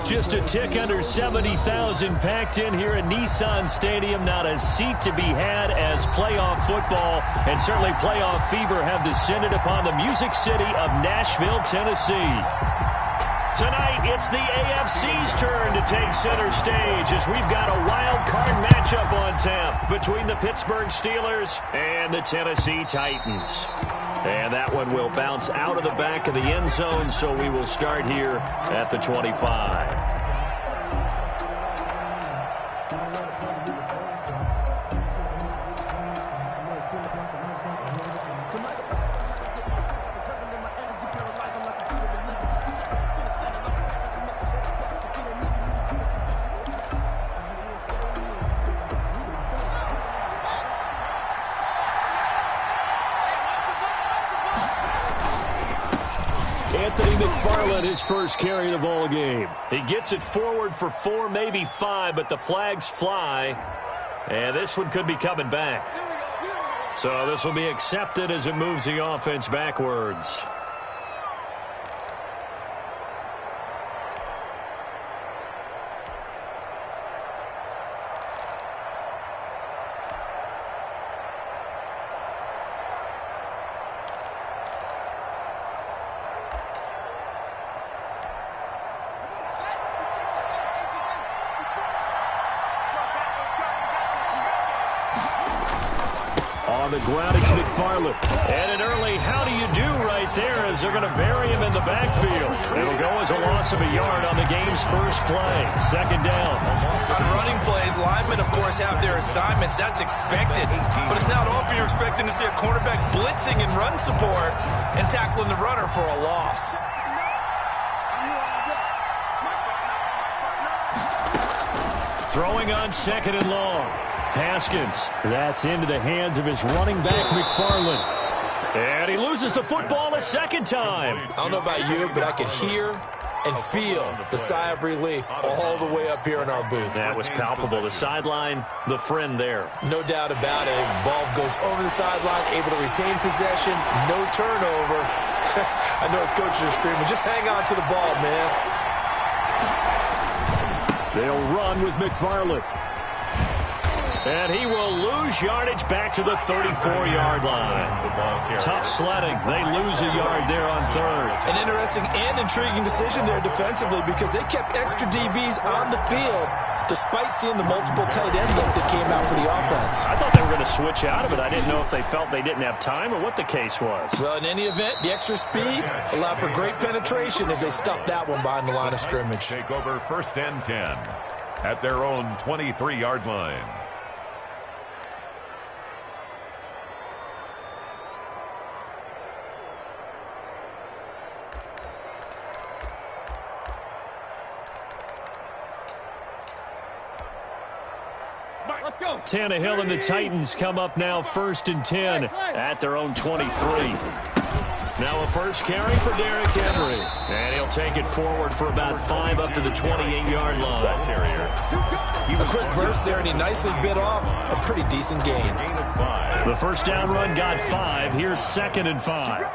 Just a tick under 70,000 packed in here at Nissan Stadium. Not a seat to be had as playoff football and certainly playoff fever have descended upon the Music City of Nashville, Tennessee. Tonight, it's the AFC's turn to take center stage as we've got a wild card matchup on tap between the Pittsburgh Steelers and the Tennessee Titans. And that one will bounce out of the back of the end zone, so we will start here at the 25. His first carry of the ball game. He gets it forward for 4, maybe 5, but the flags fly, and this one could be coming back. So this will be accepted as it moves the offense backwards. On the ground, it's McFarland. And an early how do you do right there as they're going to bury him in the backfield. It'll go as a loss of a yard on the game's first play. Second down. On running plays, linemen, of course, have their assignments. That's expected. But it's not often you're expecting to see a cornerback blitzing in run support and tackling the runner for a loss. Throwing on second and long. Haskins. That's into the hands of his running back, McFarland. And he loses the football a second time. I don't know about you, but I could hear and feel the sigh of relief all the way up here in our booth. That was palpable. The sideline, the friend there. No doubt about it. The ball goes over the sideline, able to retain possession, no turnover. I know his coaches are screaming, just hang on to the ball, man. They'll run with McFarland. And he will lose yardage back to the 34-yard line. Tough sledding. They lose a yard there on third. An interesting and intriguing decision there defensively because they kept extra DBs on the field despite seeing the multiple tight end look that came out for the offense. I thought they were going to switch out of it. I didn't know if they felt they didn't have time or what the case was. Well, in any event, the extra speed allowed for great penetration as they stuffed that one behind the line of scrimmage. Take over 1st and 10 at their own 23-yard line. Tannehill and the Titans come up now 1st and 10 at their own 23. Now a first carry for Derrick Henry. And he'll take it forward for about 5 up to the 28-yard line. A quick burst there, and he nicely bit off a pretty decent gain. The first down run got 5. Here's 2nd and 5.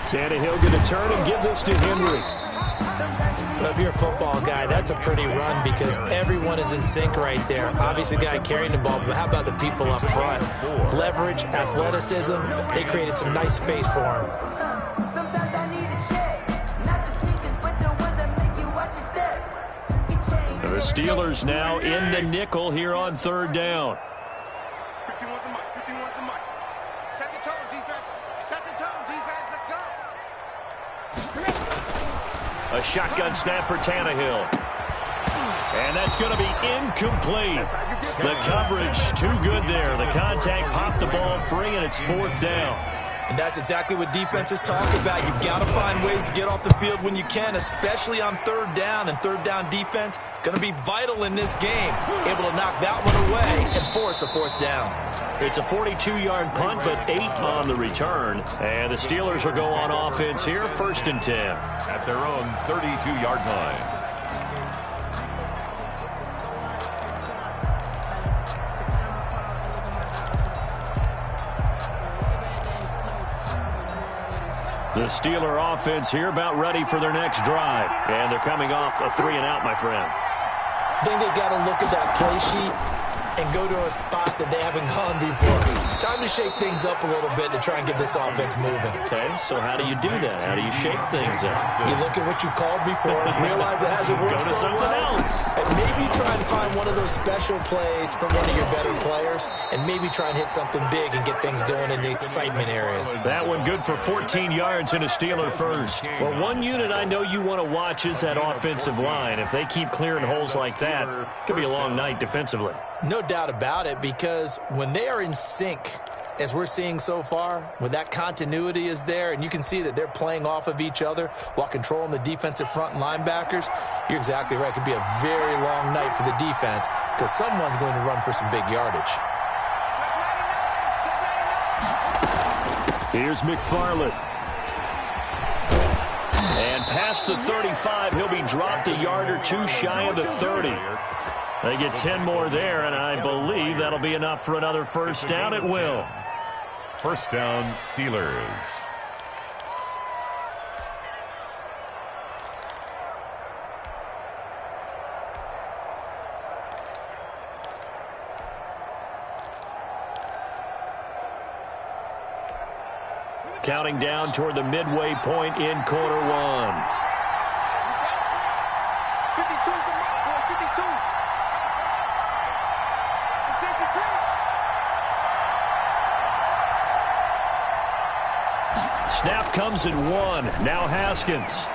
Tannehill going to turn and give this to Henry. Well, if you're a football guy, that's a pretty run because everyone is in sync right there. Obviously, the guy carrying the ball, but how about the people up front? Leverage, athleticism, they created some nice space for him. The Steelers now in the nickel here on 3rd down. A shotgun snap for Tannehill. And that's going to be incomplete. The coverage too good there. The contact popped the ball free, and it's 4th down. And that's exactly what defenses talk about. You've got to find ways to get off the field when you can, especially on 3rd down. And 3rd down defense going to be vital in this game. Able to knock that one away and force a 4th down. It's a 42-yard punt, but 8 on the return. And the Steelers will go on offense here, 1st and 10. At their own 32-yard line. The Steeler offense here about ready for their next drive. And they're coming off a 3-and-out, my friend. I think they've got to look at that play sheet and go to a spot that they haven't gone before. Time to shake things up a little bit to try and get this offense moving. Okay, so how do you do that? How do you shake things up? You look at what you called before, realize it hasn't worked Go to so something well, else. and maybe try and find one of those special plays from one of your better players, and maybe try and hit something big and get things going in the excitement area. That one good for 14 yards and a Steeler first. Well, one unit I know you want to watch is that offensive line. If they keep clearing holes like that, it could be a long night defensively. No doubt about it, because when they are in sync, as we're seeing so far, when that continuity is there, and you can see that they're playing off of each other while controlling the defensive front and linebackers, you're exactly right. It could be a very long night for the defense because someone's going to run for some big yardage. Here's McFarland. And past the 35, he'll be dropped a yard or two shy of the 30. They get 10 more there, and I believe that'll be enough for another first down. It will. First down, Steelers. Counting down toward the midway point in quarter one. 52. Snap comes at 1. Now Haskins.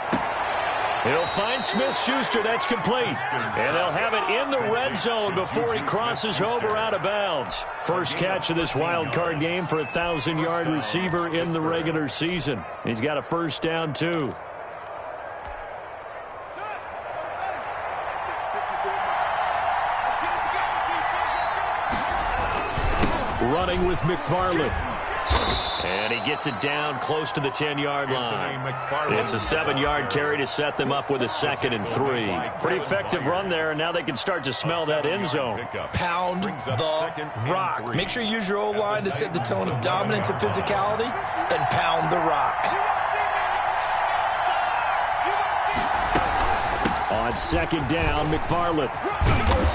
He'll find Smith-Schuster. That's complete. And they'll have it in the red zone before he crosses over out of bounds. First catch of this wild card game for a 1,000-yard receiver in the regular season. He's got a first down, too. Running with McFarland. And he gets it down close to the 10-yard line. It's a 7-yard carry to set them up with a 2nd and 3. Pretty effective run there, and now they can start to smell that end zone. Pound the rock. Make sure you use your O-line to set the tone of dominance and physicality, and pound the rock. On 2nd down, McFarland.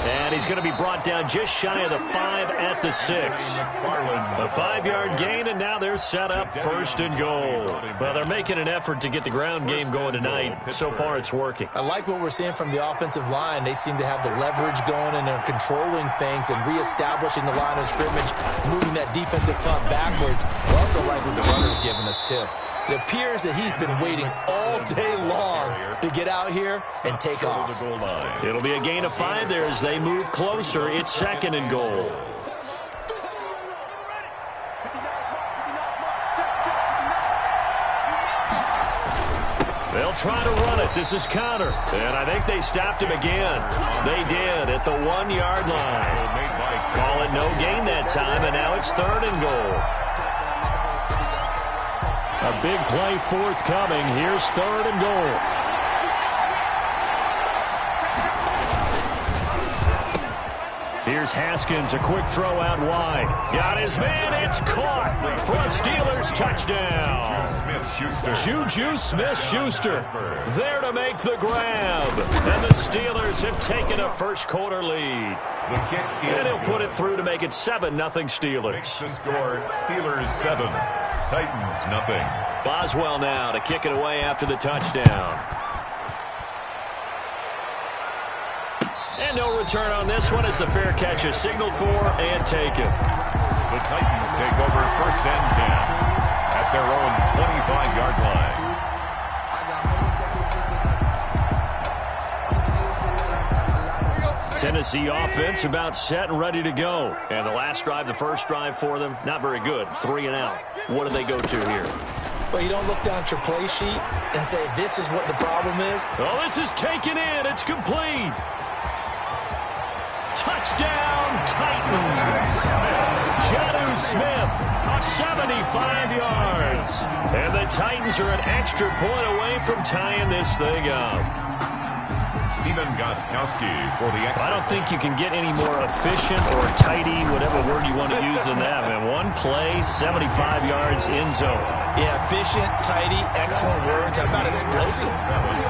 And he's going to be brought down just shy of the 5 at the 6. A 5-yard gain, and now they're set up 1st and goal. Well, they're making an effort to get the ground game going tonight. So far, it's working. I like what we're seeing from the offensive line. They seem to have the leverage going, and they're controlling things and reestablishing the line of scrimmage, moving that defensive front backwards. I also like what the runner's giving us, too. It appears that he's been waiting all day long to get out here and take off. It'll be a gain of 5 there as they move closer. It's 2nd and goal. They'll try to run it. This is counter. And I think they stopped him again. They did at the 1-yard line. Call it no gain that time, and now it's 3rd and goal. A big play forthcoming. Here's 3rd and goal. Here's Haskins, a quick throw out wide. Got his man, it's caught for a Steelers touchdown. Juju Smith-Schuster there to make the grab. And the Steelers have taken a first-quarter lead. And he'll put it through to make it 7-0 Steelers. The score, Steelers 7, Titans nothing. Boswell now to kick it away after the touchdown. And no return on this one as the fair catch is signaled for and taken. The Titans take over 1st and 10 at their own 25-yard line. Tennessee offense about set and ready to go. And the last drive, the first drive for them, not very good. 3 and out. What do they go to here? Well, you don't look down at your play sheet and say, this is what the problem is. Oh, this is taken in. It's complete. Touchdown, Titans. Jonnu Smith, 75 yards. And the Titans are an extra point away from tying this thing up. Steven Gostkowski for the extra. I don't think you can get any more efficient or tidy, whatever word you want to use in that. Man, one play, 75 yards in zone. Yeah, efficient, tidy, excellent words. How about explosive?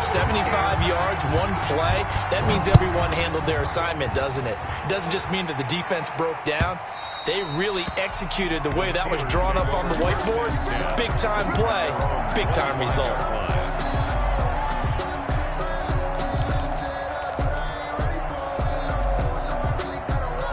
75 yards, one play. That means everyone handled their assignment, doesn't it? It doesn't just mean that the defense broke down. They really executed the way that was drawn up on the whiteboard. Big-time play, big-time result.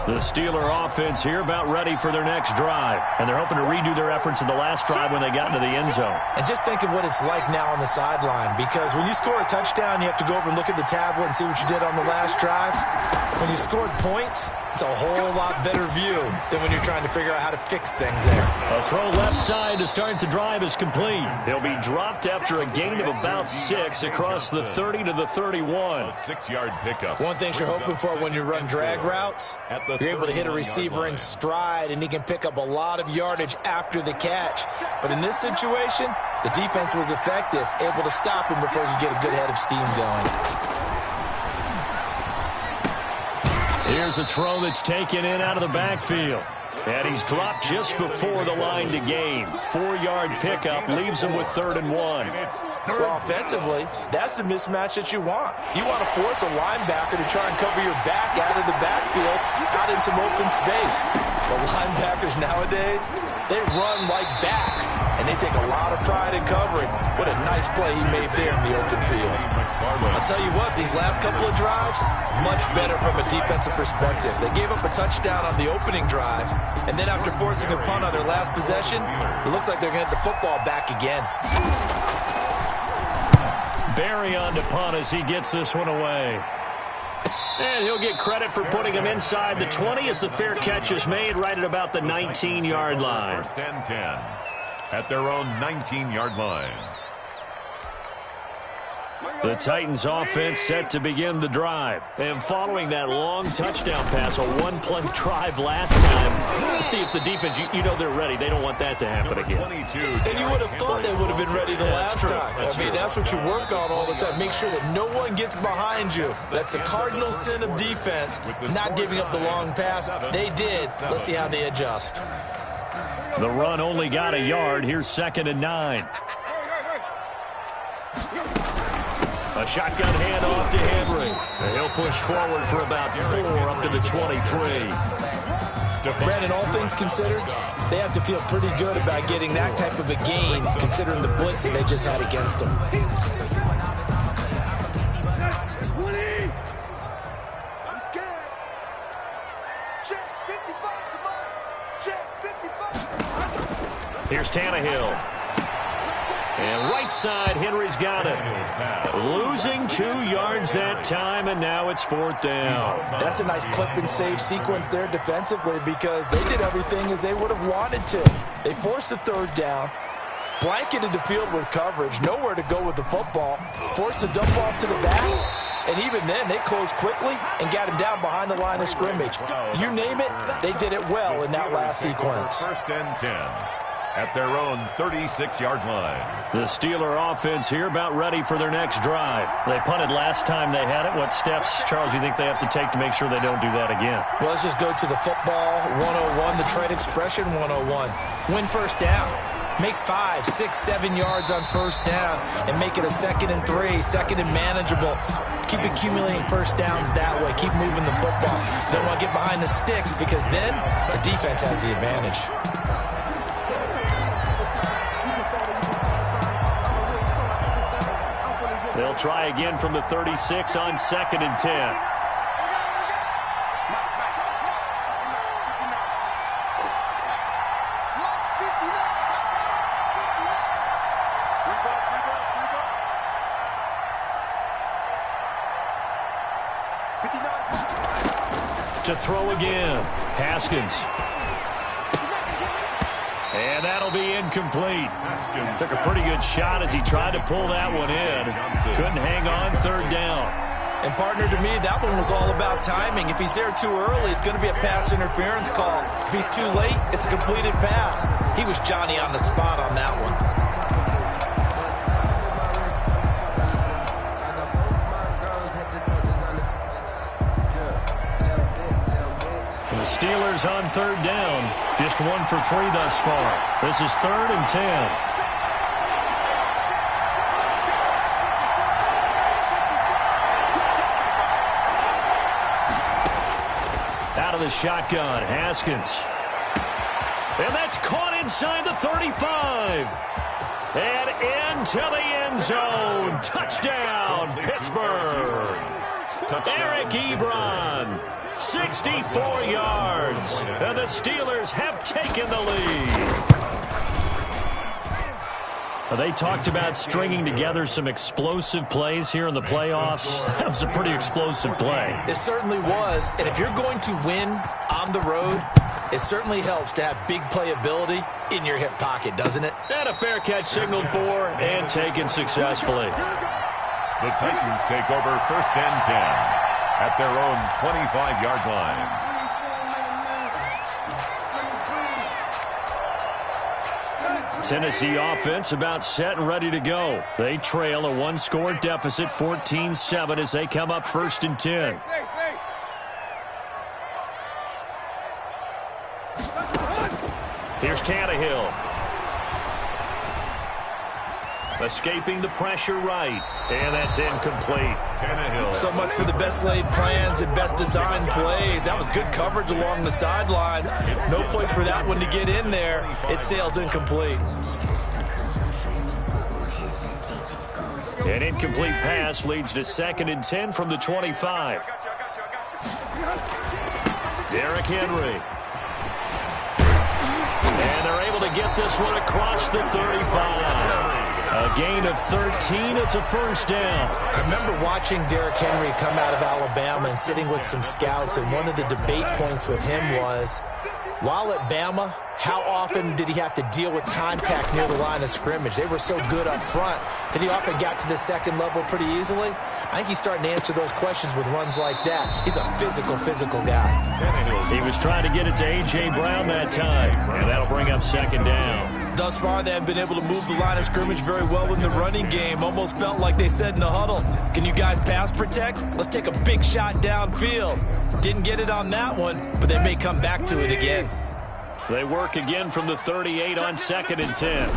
The Steeler offense here about ready for their next drive. And they're hoping to redo their efforts in the last drive when they got into the end zone. And just think of what it's like now on the sideline, because when you score a touchdown, you have to go over and look at the tablet and see what you did on the last drive. When you scored points, it's a whole lot better view than when you're trying to figure out how to fix things there. A throw left side to start the drive is complete. He'll be dropped after a gain of about 6 across the 30 to the 31. A 6-yard pickup. One thing you're hoping for when you run drag routes, you're able to hit a receiver in stride, and he can pick up a lot of yardage after the catch. But in this situation, the defense was effective, able to stop him before he could get a good head of steam going. Here's a throw that's taken in out of the backfield. And he's dropped just before the line to gain. 4-yard pickup leaves him with 3rd and 1. Well, offensively, that's the mismatch that you want. You want to force a linebacker to try and cover your back out of the backfield, out in some open space. The linebackers nowadays, they run like backs, and they take a lot of pride in covering. What a nice play he made there in the open field. I'll tell you what, these last couple of drives, much better from a defensive perspective. They gave up a touchdown on the opening drive, and then after forcing a punt on their last possession, it looks like they're going to get the football back again. Barry on to punt as he gets this one away. And he'll get credit for putting him inside the 20 as the fair catch is made right at about the 19-yard line. 1st and 10 at their own 19-yard line. The Titans offense set to begin the drive. And following that long touchdown pass, a one-play drive last time, let's see if the defense, you know they're ready. They don't want that to happen again. And you would have thought they would have been ready the last time. That's what you work on all the time. Make sure that no one gets behind you. That's the cardinal sin of defense, not giving up the long pass. They did. Let's see how they adjust. The run only got a yard. Here's 2nd and 9. A shotgun handoff to Henry. And he'll push forward for about 4 up to the 23. Brandon, all things considered, they have to feel pretty good about getting that type of a gain, considering the blitz that they just had against them. Here's Tannehill. And right side, Henry's got it. Losing 2 yards that time, and now it's 4th down. That's a nice clip and save sequence there defensively, because they did everything as they would have wanted to. They forced the 3rd down, blanketed the field with coverage, nowhere to go with the football, forced the dump off to the back, and even then they closed quickly and got him down behind the line of scrimmage. You name it, they did it well in that last sequence. 1st and 10. At their own 36-yard line. The Steeler offense here about ready for their next drive. They punted last time they had it. What steps, Charles, you think they have to take to make sure they don't do that again? Well, let's just go to the football 101, the trade expression 101. Win 1st down. Make 5, 6, 7 yards on 1st down and make it a 2nd and 3, 2nd and manageable. Keep accumulating 1st downs that way. Keep moving the football. Don't want to get behind the sticks, because then the defense has the advantage. They'll try again from the 36 on 2nd and 10. To throw again, Haskins. And that'll be incomplete. Took a pretty good shot as he tried to pull that one in. Couldn't hang on, 3rd down. And partner, to me, that one was all about timing. If he's there too early, it's going to be a pass interference call. If he's too late, it's a completed pass. He was Johnny on the spot on that one. Steelers on third down. Just 1 for 3 thus far. This is 3rd and 10. Out of the shotgun, Haskins. And that's caught inside the 35. And into the end zone. Touchdown, Pittsburgh. Eric Ebron, 64 yards. And the Steelers have taken the lead. They talked about stringing together some explosive plays here in the playoffs. That was a pretty explosive play. It certainly was. And if you're going to win on the road, it certainly helps to have big playability in your hip pocket, doesn't it? And a fair catch signaled for and taken successfully. The Titans take over 1st and 10 at their own 25-yard line. Tennessee offense about set and ready to go. They trail a 1-score deficit, 14-7, as they come up 1st and 10. Here's Tannehill. Escaping the pressure right. And that's incomplete. Tannehill. So much for the best laid plans and best designed plays. That was good coverage along the sidelines. No place for that one to get in there. It sails incomplete. An incomplete pass leads to 2nd and 10 from the 25. Derrick Henry. And they're able to get this one across the 35. A gain of 13. It's a 1st down. I remember watching Derrick Henry come out of Alabama and sitting with some scouts, and one of the debate points with him was, while at Bama, how often did he have to deal with contact near the line of scrimmage? They were so good up front that he often got to the 2nd level pretty easily. I think he's starting to answer those questions with runs like that. He's a physical guy. He was trying to get it to A.J. Brown that time, and that'll bring up 2nd down. Thus far, they have been able to move the line of scrimmage very well in the running game. Almost felt like they said in the huddle, can you guys pass protect? Let's take a big shot downfield. Didn't get it on that one, but they may come back to it again. They work again from the 38 on 2nd and 10.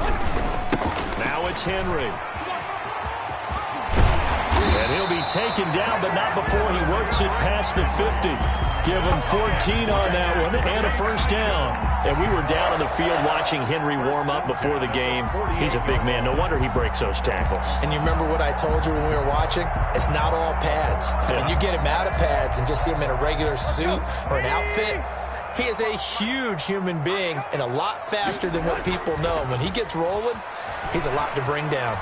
Now it's Henry. And he'll be taken down, but not before he works it past the 50. Give him 14 on that one and a 1st down. And we were down on the field watching Henry warm up before the game. He's a big man. No wonder he breaks those tackles. And you remember what I told you when we were watching? It's not all pads. I mean, you get him out of pads and just see him in a regular suit or an outfit. He is a huge human being and a lot faster than what people know. When he gets rolling, he's a lot to bring down.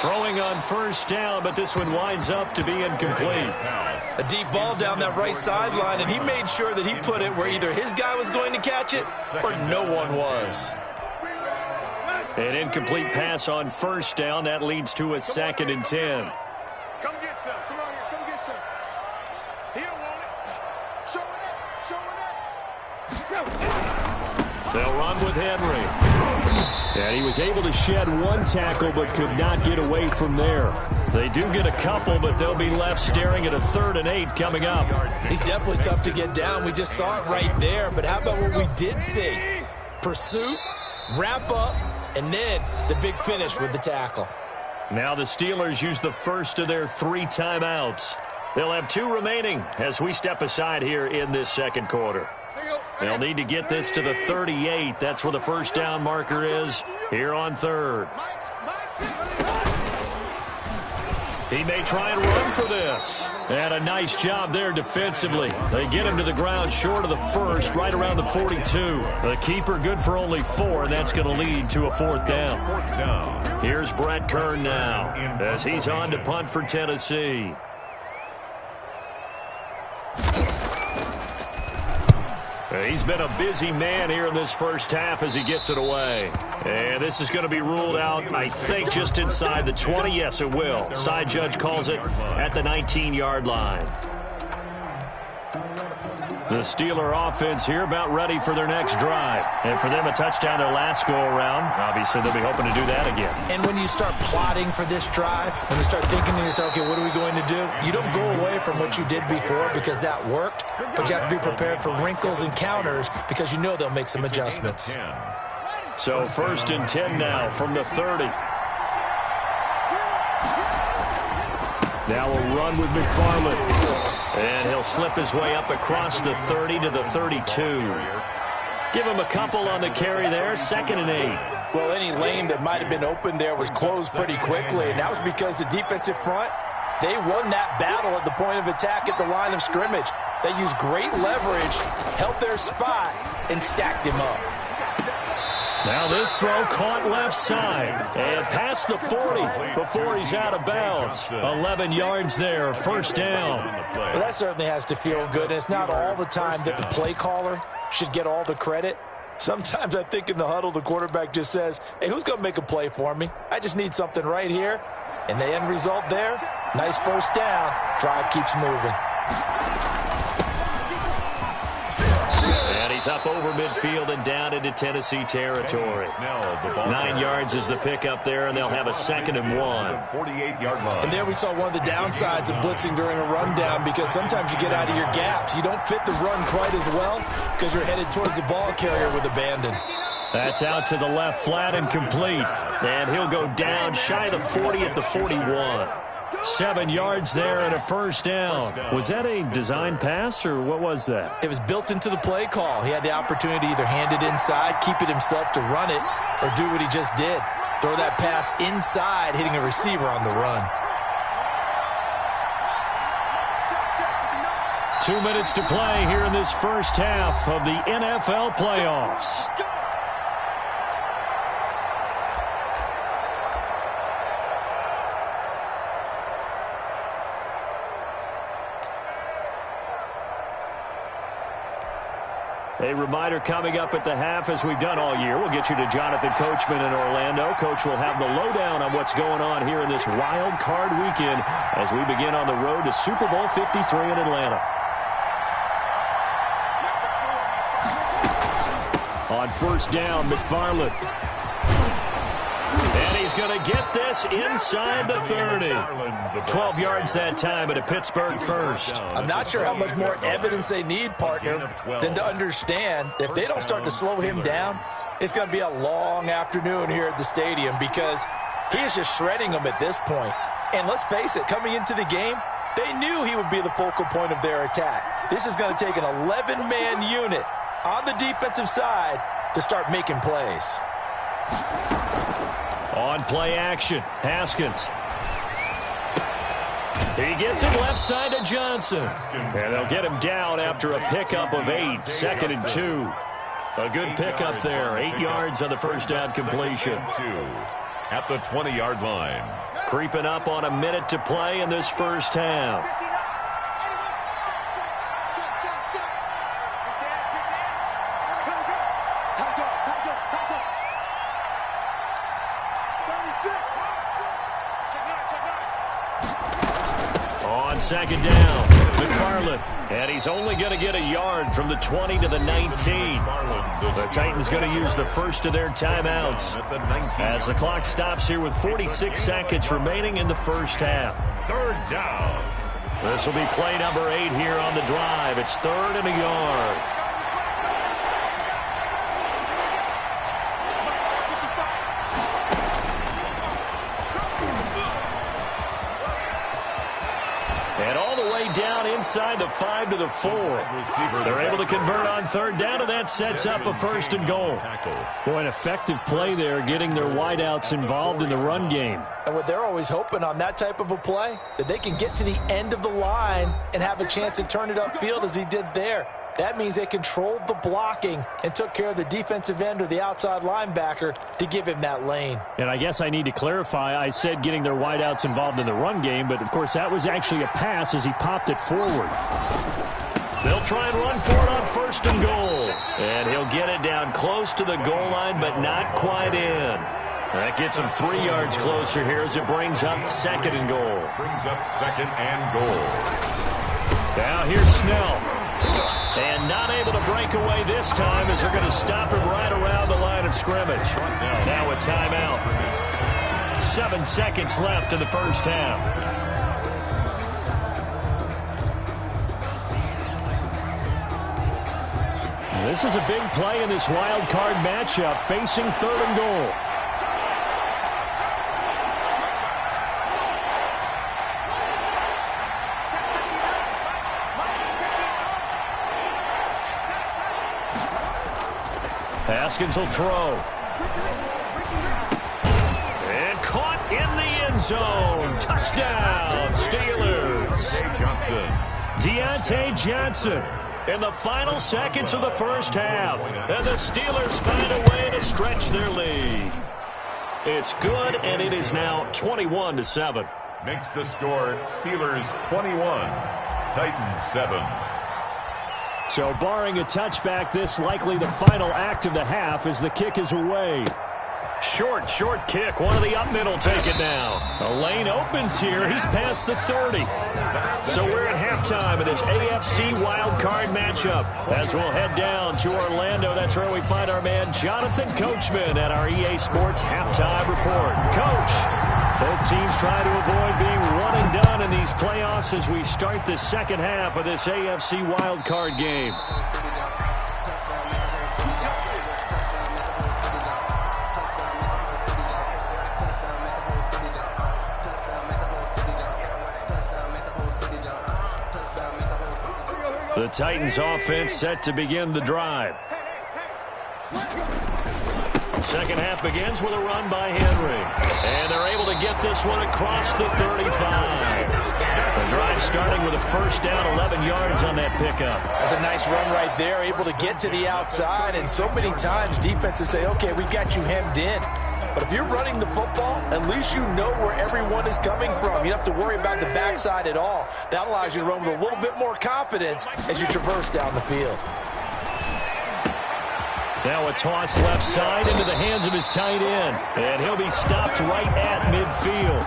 Throwing on 1st down, but this one winds up to be incomplete. A deep ball down that right sideline, and he made sure that he put it where either his guy was going to catch it or no one was. An incomplete pass on 1st down. That leads to a 2nd and 10. Come get some. Come on here. Come get some. He don't want it. Showing it. They'll run with Henry. And he was able to shed 1 tackle but could not get away from there. They do get a couple, but they'll be left staring at a 3rd and 8 coming up. He's definitely tough to get down. We just saw it right there. But how about what we did see? Pursuit, wrap up, and then the big finish with the tackle. Now the Steelers use the first of their 3 timeouts. They'll have 2 remaining as we step aside here in this 2nd quarter. They'll need to get this to the 38. That's where the 1st down marker is here on 3rd. He may try and run for this. And a nice job there defensively. They get him to the ground short of the 1st, right around the 42. The keeper good for only 4, and that's going to lead to a 4th down. Here's Brett Kern now as he's on to punt for Tennessee. He's been a busy man here in this 1st half as he gets it away. And this is going to be ruled out, I think, just inside the 20. Yes, it will. Side judge calls it at the 19-yard line. The Steeler offense here about ready for their next drive. And for them, a touchdown their last go-around. Obviously, they'll be hoping to do that again. And when you start plotting for this drive, when you start thinking to yourself, okay, what are we going to do? You don't go away from what you did before because that worked, but you have to be prepared for wrinkles and counters because you know they'll make some adjustments. So 1st and 10 now from the 30. Now a run with McFarland. And he'll slip his way up across the 30 to the 32. Give him a couple on the carry there. 2nd and 8. Well, any lane that might have been open there was closed pretty quickly, and that was because the defensive front, they won that battle at the point of attack at the line of scrimmage. They used great leverage, held their spot, and stacked him up. Now this throw caught left side and past the 40 before he's out of bounds. 11 yards there, 1st down. Well, that certainly has to feel good. And it's not all the time that the play caller should get all the credit. Sometimes I think in the huddle, the quarterback just says, hey, who's going to make a play for me? I just need something right here. And the end result there, nice 1st down. Drive keeps moving. He's up over midfield and down into Tennessee territory. 9 yards is the pickup there, and they'll have a 2nd and 1. 48-yard line. And there we saw one of the downsides of blitzing during a rundown because sometimes you get out of your gaps. You don't fit the run quite as well because you're headed towards the ball carrier with abandon. That's out to the left, flat and complete. And he'll go down shy of the 40 at the 41. 7 yards there and a 1st down. Was that a design pass or what was that? It was built into the play call. He had the opportunity to either hand it inside, keep it himself to run it, or do what he just did. Throw that pass inside, hitting a receiver on the run. 2 minutes to play here in this first half of the NFL playoffs. A reminder coming up at the half, as we've done all year. We'll get you to Jonathan Coachman in Orlando. Coach will have the lowdown on what's going on here in this wild card weekend as we begin on the road to Super Bowl 53 in Atlanta. On 1st down, McFarland. And he's going to get this inside the 30. 12 yards that time at a Pittsburgh 1st. I'm not sure how much more evidence they need, partner, than to understand if they don't start to slow him down, it's going to be a long afternoon here at the stadium because he is just shredding them at this point. And let's face it, coming into the game, they knew he would be the focal point of their attack. This is going to take an 11-man unit on the defensive side to start making plays. On play action, Haskins. He gets it left side to Johnson. And they'll get him down after a pickup of 8, 2nd and 2. A good pickup there, 8 yards on the 1st down completion. At the 20-yard line. Creeping up on a minute to play in this first half. On 2nd down, McFarland. And he's only going to get a yard from the 20 to the 19. The Titans going to use the first of their timeouts as the clock stops here with 46 seconds remaining in the first half. 3rd down. This will be play number 8 here on the drive. It's 3rd and a yard. And all the way down inside the 5 to the 4. They're able to convert on 3rd down, and that sets up a 1st and goal. Boy, an effective play there, getting their wideouts involved in the run game. And what they're always hoping on that type of a play, that they can get to the end of the line and have a chance to turn it upfield as he did there. That means they controlled the blocking and took care of the defensive end or the outside linebacker to give him that lane. And I guess I need to clarify, I said getting their wideouts involved in the run game, but of course that was actually a pass as he popped it forward. They'll try and run for it on 1st and goal. And he'll get it down close to the goal line, but not quite in. That gets him 3 yards closer here as it brings up 2nd and goal. Brings up 2nd and goal. Now here's Snell. And not able to break away this time as they're going to stop him right around the line of scrimmage. Now a timeout. 7 seconds left in the first half. This is a big play in this wild card matchup, facing 3rd and goal. Haskins will throw. And caught in the end zone. Touchdown, Steelers. Deontay Johnson in the final seconds of the first half. And the Steelers find a way to stretch their lead. It's good, and it is now 21-7. Makes the score Steelers 21, Titans 7. So barring a touchback, this likely the final act of the half as the kick is away. Short kick. One of the up middle take it now. A lane opens here. He's past the 30. So we're at halftime of this AFC wildcard matchup. As we'll head down to Orlando, that's where we find our man Jonathan Coachman at our EA Sports Halftime Report. Coach, both teams try to avoid being one and done in these playoffs as we start the second half of this AFC wildcard game. The Titans offense set to begin the drive. The second half begins with a run by Henry. And they're able to get this one across the 35. The drive starting with a first down, 11 yards on that pickup. That's a nice run right there, able to get to the outside. And so many times defenses say, okay, we've got you hemmed in. But if you're running the football, at least you know where everyone is coming from. You don't have to worry about the backside at all. That allows you to run with a little bit more confidence as you traverse down the field. Now a toss left side into the hands of his tight end. And he'll be stopped right at midfield.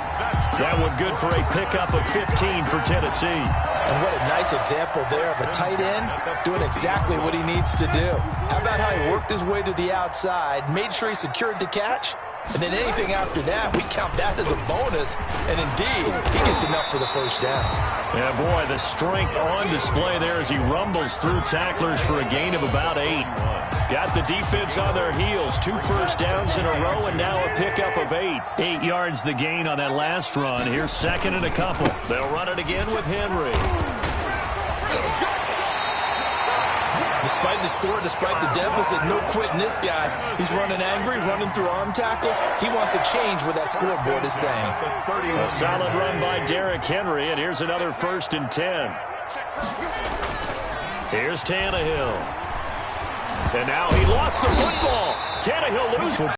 That one good for a pickup of 15 for Tennessee. And what a nice example there of a tight end doing exactly what he needs to do. How about how he worked his way to the outside, made sure he secured the catch, and then anything after that, we count that as a bonus. And indeed, he gets enough for the first down. Yeah, boy, the strength on display there as he rumbles through tacklers for a gain of about 8. Got the defense on their heels. 2 first downs in a row, and now a pickup of 8. 8 yards the gain on that last run. Here's second and a couple. They'll run it again with Henry. Despite the score, despite the deficit, no quitting this guy. He's running angry, running through arm tackles. He wants to change what that scoreboard is saying. A solid run by Derrick Henry, and here's another 1st and 10. Here's Tannehill. And now he lost the football. Tannehill loses.